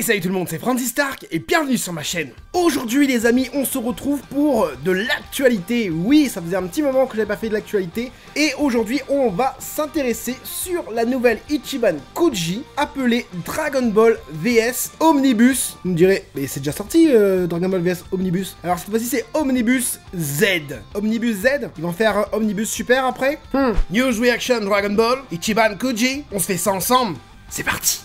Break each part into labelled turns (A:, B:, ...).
A: salut tout le monde, c'est Francis Stark et bienvenue sur ma chaîne. Aujourd'hui les amis, on se retrouve pour de l'actualité. Oui, ça faisait un petit moment que j'avais pas fait de l'actualité. Et aujourd'hui on va s'intéresser sur la nouvelle Ichiban Kuji appelée Dragon Ball vs Omnibus. Vous me direz, mais c'est déjà sorti Dragon Ball vs Omnibus. Alors cette fois-ci c'est Omnibus Z. Omnibus Z, ils vont faire Omnibus Super après. News Reaction Dragon Ball, Ichiban Kuji, on se fait ça ensemble. C'est parti.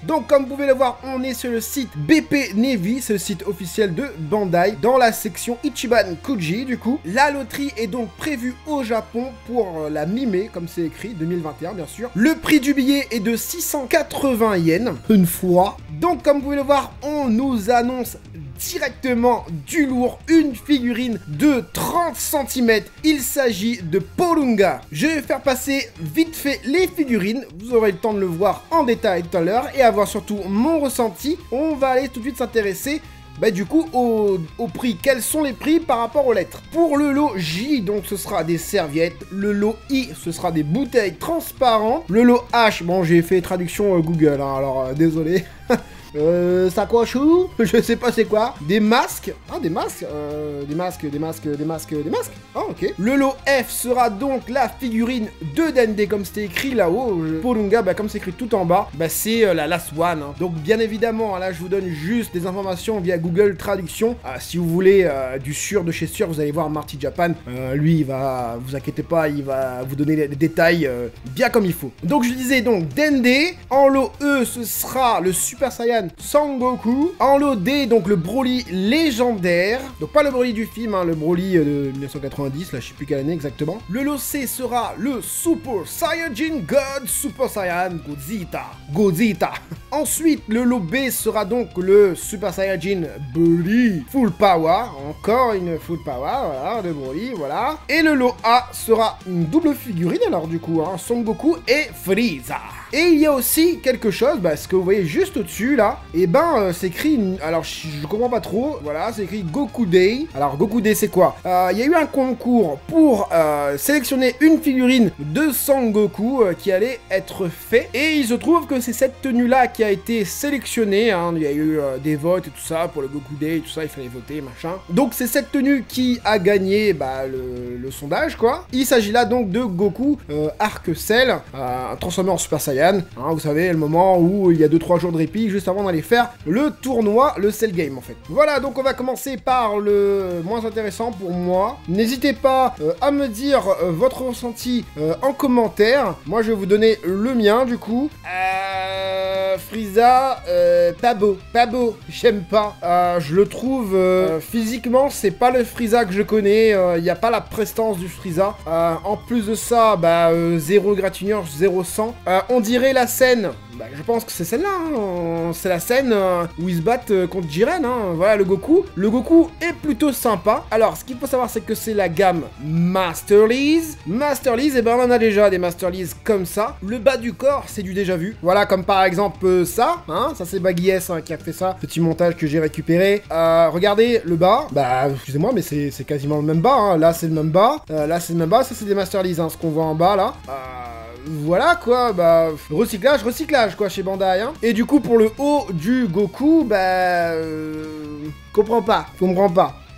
A: Donc comme vous pouvez le voir, on est sur le site BP Navy, c'est le site officiel de Bandai, dans la section Ichiban Kuji du coup. La loterie est donc prévue au Japon pour la mi-mai, comme c'est écrit, 2021 bien sûr. Le prix du billet est de 680 yens, une fois. Donc comme vous pouvez le voir, on nous annonce directement du lourd, une figurine de 30 cm. Il s'agit de Porunga. Je vais faire passer vite fait les figurines, vous aurez le temps de le voir en détail tout à l'heure et avoir surtout mon ressenti. On va aller tout de suite s'intéresser du coup au prix. Quels sont les prix par rapport aux lettres? Pour le lot J, donc ce sera des serviettes. Le lot I, ce sera des bouteilles transparentes. Le lot H, bon j'ai fait traduction Google, hein, alors désolé. Ça quoi chou? Je sais pas c'est quoi. Des masques. Ah des masques. Des masques. Ah ok. Le lot F sera donc la figurine de Dende comme c'était écrit là-haut. Porunga, comme c'est écrit tout en bas, c'est la Last One. Hein. Donc bien évidemment, là je vous donne juste des informations via Google Traduction. Si vous voulez du sûr de chez sûr, vous allez voir Marty Japan. Lui il va, vous inquiétez pas, il va vous donner les détails bien comme il faut. Donc je disais donc Dende. En lot E, ce sera le Super Saiyan Sangoku. En lot D, donc le Broly légendaire. Donc pas le Broly du film, hein, le Broly de 1990, là je sais plus quelle année exactement. Le lot C sera le Super Saiyajin God Super Saiyan Gogeta. Ensuite, le lot B sera donc le Super Saiyajin Broly Full Power. Encore une Full Power, voilà, de Broly, voilà. Et le lot A sera une double figurine, alors du coup, hein, Son Goku et Frieza. Et il y a aussi quelque chose, ce que vous voyez juste au-dessus, là, et c'est écrit, alors je comprends pas trop, voilà, c'est écrit Goku Day. Alors Goku Day c'est quoi? Il y a eu un concours pour sélectionner une figurine de Sangoku qui allait être fait, et il se trouve que c'est cette tenue-là qui a été sélectionnée, hein. Il y a eu des votes et tout ça, pour le Goku Day et tout ça, il fallait voter, machin. Donc c'est cette tenue qui a gagné le sondage, quoi. Il s'agit là donc de Goku Arc-Cell, transformé en Super Saiyan. Hein, vous savez, le moment où il y a 2-3 jours de répit, juste avant d'aller faire le tournoi, le Cell Game en fait. Voilà, donc on va commencer par le moins intéressant pour moi. N'hésitez pas à me dire votre ressenti en commentaire. Moi, je vais vous donner le mien du coup. Frieza, pas beau, j'aime pas. Je le trouve physiquement, c'est pas le Frieza que je connais. Il n'y a pas la prestance du Frieza. En plus de ça, zéro égratignure, zéro sang. On dirait la scène. Je pense que c'est celle-là, hein. C'est la scène où ils se battent contre Jiren, hein. Voilà le Goku. Le Goku est plutôt sympa. Alors, ce qu'il faut savoir, c'est que c'est la gamme Master Lease. Master Lease, on en a déjà des Master Lease comme ça. Le bas du corps, c'est du déjà vu. Voilà, comme par exemple ça, hein. Ça, c'est Baggy S qui a fait ça. Petit montage que j'ai récupéré. Regardez le bas. Excusez-moi, mais c'est quasiment le même bas, hein. Là, c'est le même bas. Là, c'est le même bas. Ça, c'est des Master Lease, hein, ce qu'on voit en bas, là. Voilà quoi, recyclage quoi chez Bandai, hein. Et du coup pour le haut du Goku, comprends pas.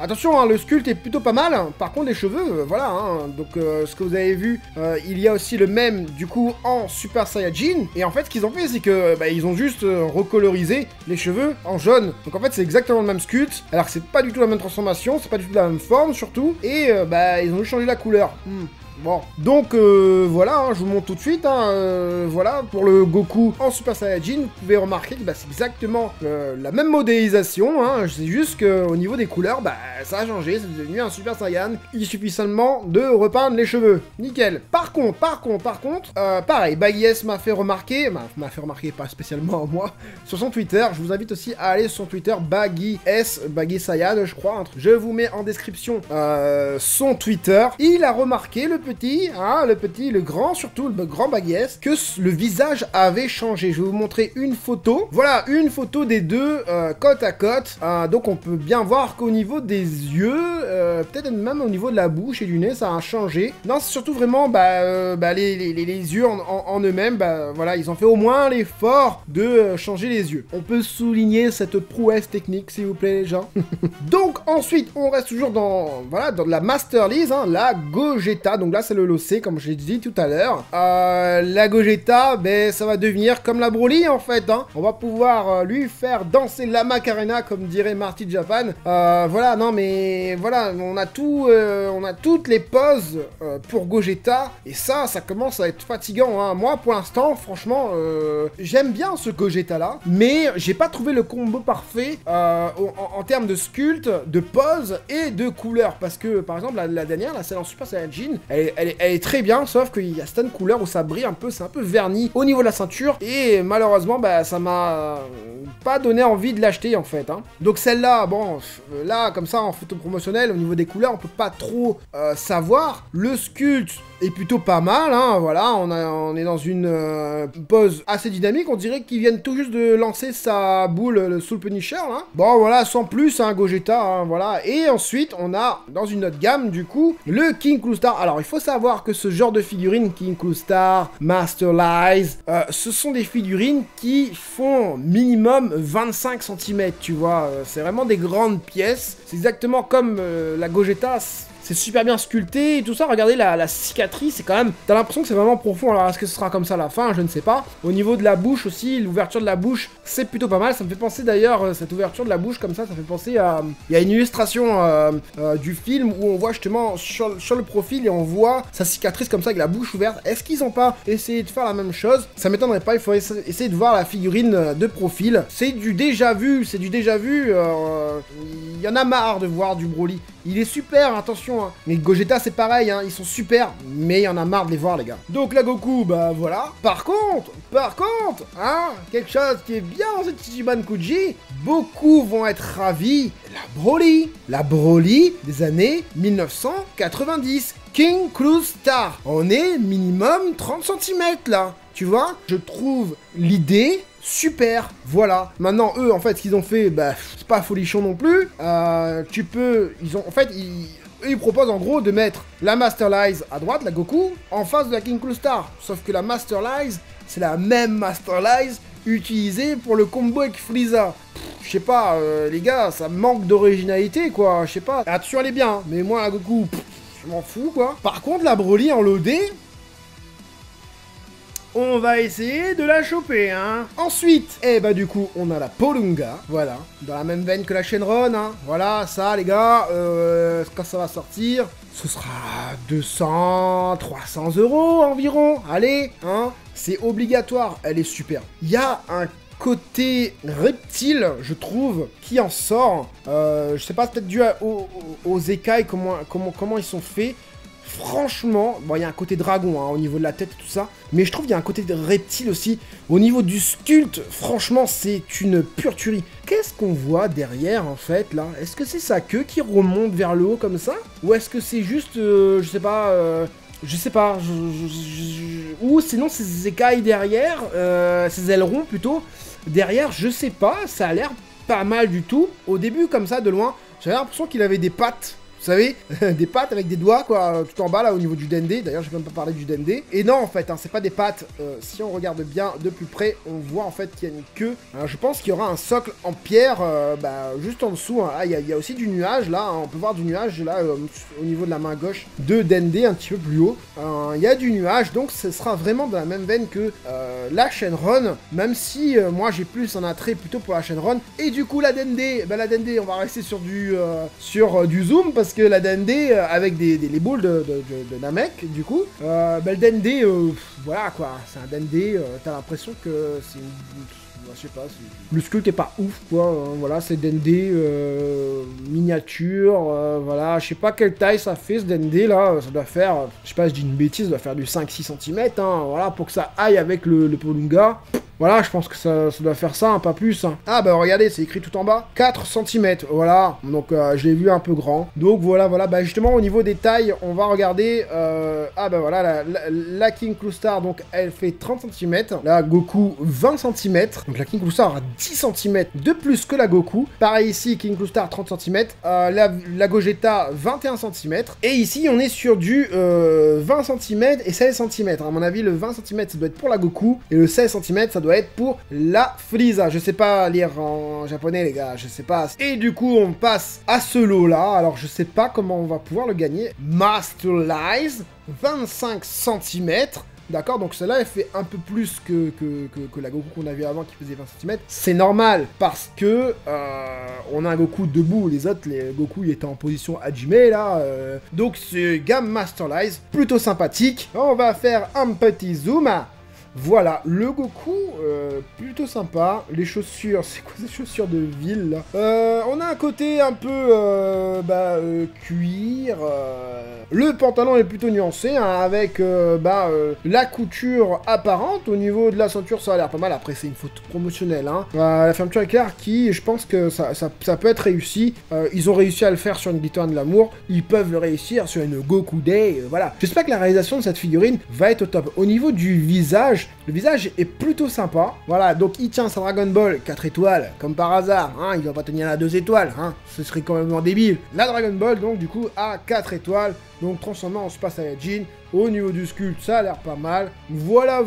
A: Attention, hein, le sculpte est plutôt pas mal. Par contre, les cheveux, voilà. Hein. Donc, ce que vous avez vu, il y a aussi le même, du coup, en Super Saiyajin. Et en fait, ce qu'ils ont fait, c'est que ils ont juste recolorisé les cheveux en jaune. Donc, en fait, c'est exactement le même sculpte. Alors que c'est pas du tout la même transformation, c'est pas du tout la même forme, surtout. Et, ils ont juste changé la couleur. Bon, donc voilà, hein, je vous montre tout de suite, hein, voilà, pour le Goku en Super Saiyajin, vous pouvez remarquer que c'est exactement la même modélisation, hein, c'est juste qu'au niveau des couleurs, ça a changé, c'est devenu un Super Saiyan, il suffit seulement de repeindre les cheveux, nickel. Par contre, pareil, Baggy S m'a fait remarquer, pas spécialement moi, sur son Twitter, je vous invite aussi à aller sur son Twitter, Baggy Saiyan, je crois, je vous mets en description son Twitter, il a remarqué le petit, hein, le grand, surtout le grand Baggies, que le visage avait changé. Je vais vous montrer une photo. Voilà, une photo des deux côte à côte. Donc on peut bien voir qu'au niveau des yeux, peut-être même au niveau de la bouche et du nez, ça a changé. Non, c'est surtout vraiment les yeux en eux-mêmes. Voilà, ils ont fait au moins l'effort de changer les yeux. On peut souligner cette prouesse technique, s'il vous plaît, les gens. Donc ensuite, on reste toujours dans la Master Lease, hein, la Gogeta. Donc là, c'est le Locé, comme je l'ai dit tout à l'heure. La Gogeta, ça va devenir comme la Broly, en fait. Hein. On va pouvoir lui faire danser la Macarena, comme dirait Marty Japan. Voilà, non, mais voilà, on a toutes les poses pour Gogeta. Et ça commence à être fatigant. Hein. Moi, pour l'instant, franchement, j'aime bien ce Gogeta-là. Mais j'ai pas trouvé le combo parfait en termes de sculpt, de pose et de couleur. Parce que, par exemple, la dernière, celle en Super Saiyajin, elle est très bien, sauf qu'il y a certaines couleurs où ça brille un peu, c'est un peu verni au niveau de la ceinture. Et malheureusement, ça m'a pas donné envie de l'acheter, en fait. Hein. Donc celle-là, bon, là, comme ça, en photo promotionnelle, au niveau des couleurs, on peut pas trop savoir. Le sculpt est plutôt pas mal, hein, voilà, on est dans une pose assez dynamique, on dirait qu'ils viennent tout juste de lancer sa boule, le Soul Punisher, là. Bon, voilà, sans plus, hein, Gogeta, hein, voilà, et ensuite, on a, dans une autre gamme, du coup, le King Cloustar. Alors, il faut savoir que ce genre de figurines, King Cloustar, Master Lies, ce sont des figurines qui font minimum 25 cm, tu vois, c'est vraiment des grandes pièces, c'est exactement comme la Gogeta. C'est super bien sculpté et tout ça. Regardez la cicatrice, c'est quand même... T'as l'impression que c'est vraiment profond. Alors, est-ce que ce sera comme ça à la fin? Je ne sais pas. Au niveau de la bouche aussi, l'ouverture de la bouche, c'est plutôt pas mal. Ça me fait penser d'ailleurs, cette ouverture de la bouche comme ça fait penser à... Il y a une illustration du film où on voit justement sur le profil et on voit sa cicatrice comme ça avec la bouche ouverte. Est-ce qu'ils ont pas essayé de faire la même chose? Ça m'étonnerait pas. Il faut essayer de voir la figurine de profil. C'est du déjà vu. C'est du déjà vu. Il y en a marre de voir du Broly. Il est super, attention, hein. Mais Gogeta, c'est pareil, hein. Ils sont super, mais il y en a marre de les voir, les gars. Donc, la Goku, voilà. Par contre, hein, quelque chose qui est bien dans cette Ichiban Kuji, beaucoup vont être ravis. La Broly des années 1990. King Cloustar. On est minimum 30 cm, là. Tu vois? Je trouve l'idée... super, voilà. Maintenant, eux, en fait, ce qu'ils ont fait, c'est pas folichon non plus. Ils proposent en gros de mettre la Master Lies à droite, la Goku, en face de la King Cloustar. Sauf que la Master Lies, c'est la même Master Lies utilisée pour le combo avec Frieza. Je sais pas, les gars, ça manque d'originalité, quoi. Je sais pas. Attention, elle est bien, hein, mais moi, la Goku, je m'en fous, quoi. Par contre, la Broly en loadé... on va essayer de la choper, hein. Ensuite, du coup, on a la Polunga, voilà. Dans la même veine que la Shenron, hein. Voilà, ça, les gars, quand ça va sortir, ce sera 200, 300 € environ. Allez, hein. C'est obligatoire, elle est super. Il y a un côté reptile, je trouve, qui en sort. Je sais pas, peut-être dû aux écailles, comment ils sont faits. Franchement, bon, il y a un côté dragon hein, au niveau de la tête et tout ça, mais je trouve qu'il y a un côté de reptile aussi. Au niveau du sculpte, franchement, c'est une pure tuerie. Qu'est-ce qu'on voit derrière, en fait, là? Est-ce que c'est sa queue qui remonte vers le haut comme ça? Ou est-ce que c'est juste, je sais pas, ou sinon ses écailles derrière, ses ailerons plutôt, derrière, je sais pas, ça a l'air pas mal du tout. Au début, comme ça, de loin, j'avais l'impression qu'il avait des pattes. Vous savez, des pattes avec des doigts, quoi, tout en bas, là, au niveau du dendé. D'ailleurs, j'ai même pas parlé du dendé. Et non, en fait, hein, c'est pas des pattes. Si on regarde bien de plus près, on voit, en fait, qu'il y a une queue. Alors, je pense qu'il y aura un socle en pierre, juste en dessous. Hein. Ah, il y a aussi du nuage, là. Hein. On peut voir du nuage, là, au niveau de la main gauche de dendé, un petit peu plus haut. Il y a du nuage, donc ce sera vraiment dans la même veine que la Shenron. Même si, moi, j'ai plus un attrait plutôt pour la Shenron. Et du coup, la dendé, on va rester sur du zoom, parce que la Dendé avec les boules de Namek, du coup, le Dendé, voilà quoi, c'est un Dendé, t'as l'impression que c'est une... je sais pas, le sculpte est pas ouf quoi, voilà, c'est Dendé miniature, voilà, je sais pas quelle taille ça fait ce Dendé là, ça doit faire, je sais pas, je dis une bêtise, ça doit faire du 5-6 cm, hein, voilà, pour que ça aille avec le Polunga. Voilà, je pense que ça doit faire ça, hein, pas plus. Hein. Ah bah regardez, c'est écrit tout en bas. 4 cm, voilà. Donc je l'ai vu un peu grand. Donc voilà, bah justement au niveau des tailles, on va regarder... ah bah voilà, la King Cloustar, donc elle fait 30 cm. La Goku, 20 cm. Donc la King Cloustar a 10 cm de plus que la Goku. Pareil ici, King Cloustar, 30 cm. La Gogeta, 21 cm. Et ici, on est sur du 20 cm et 16 cm. À mon avis, le 20 cm, ça doit être pour la Goku. Et le 16 cm, ça doit être pour la Frieza. Je sais pas lire en japonais, les gars. Je sais pas. Et du coup, on passe à ce lot-là. Alors, je sais pas comment on va pouvoir le gagner. Masterlize, 25 cm. D'accord, donc celle-là, elle fait un peu plus que la Goku qu'on a vu avant qui faisait 20 cm. C'est normal, parce que on a un Goku debout, les autres, les Goku, ils étaient en position Hajime, là. Donc, c'est gamme Masterlize, plutôt sympathique. On va faire un petit zoom. Voilà, le Goku, plutôt sympa. Les chaussures, c'est quoi ces chaussures de ville, là? On a un côté un peu, cuir. Le pantalon est plutôt nuancé, hein, avec, la couture apparente. Au niveau de la ceinture, ça a l'air pas mal. Après, c'est une photo promotionnelle, hein. La fermeture éclair qui, je pense que ça peut être réussi. Ils ont réussi à le faire sur une Glitter de l'amour. Ils peuvent le réussir sur une Goku Day, voilà. J'espère que la réalisation de cette figurine va être au top. Au niveau du visage, le visage est plutôt sympa. Voilà, donc il tient sa Dragon Ball 4 étoiles, comme par hasard. Hein, il va pas tenir la 2 étoiles, hein, ce serait quand même débile. La Dragon Ball, donc, du coup, a 4 étoiles. Donc, transformé en Super Saiyajin. Au niveau du sculpte, ça a l'air pas mal. Voilà,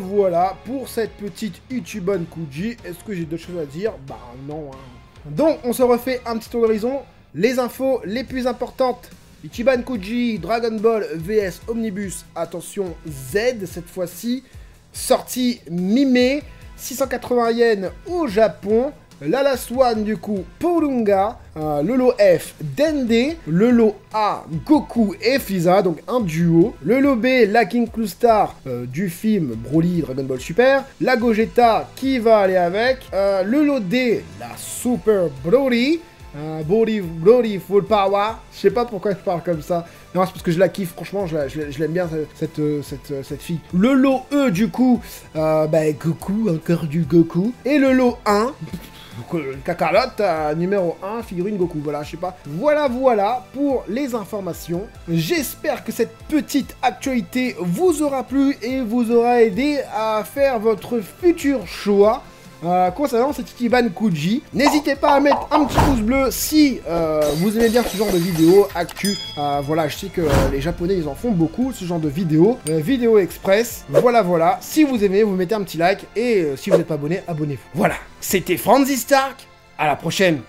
A: pour cette petite Ichiban Kuji. Est-ce que j'ai d'autres choses à dire? Bah, non, hein. Donc, on se refait un petit tour d'horizon. Les infos les plus importantes. Ichiban Kuji, Dragon Ball vs Omnibus. Attention, Z, cette fois-ci. Sortie mi-mai, 680 yens au Japon. La Last One, du coup, Porunga. Le lot F, Dende. Le lot A, Goku et Frieza, donc un duo. Le lot B, la King Cloustar du film Broly Dragon Ball Super. La Gogeta qui va aller avec. Le lot D, la Super Broly. Broly Full Power. Je sais pas pourquoi je parle comme ça. Non, c'est parce que je la kiffe, franchement, je l'aime bien, cette fille. Le lot E, du coup, Goku, encore du Goku. Et le lot 1, Cacarotte, numéro 1, figurine Goku, voilà, je sais pas. Voilà pour les informations. J'espère que cette petite actualité vous aura plu et vous aura aidé à faire votre futur choix. Concernant cet Ichiban Kuji, n'hésitez pas à mettre un petit pouce bleu si vous aimez bien ce genre de vidéo actu. Voilà, je sais que les Japonais ils en font beaucoup ce genre de vidéos, vidéo express. Voilà, si vous aimez, vous mettez un petit like et si vous n'êtes pas abonné, abonnez-vous. Voilà, c'était Franzy Stark, à la prochaine.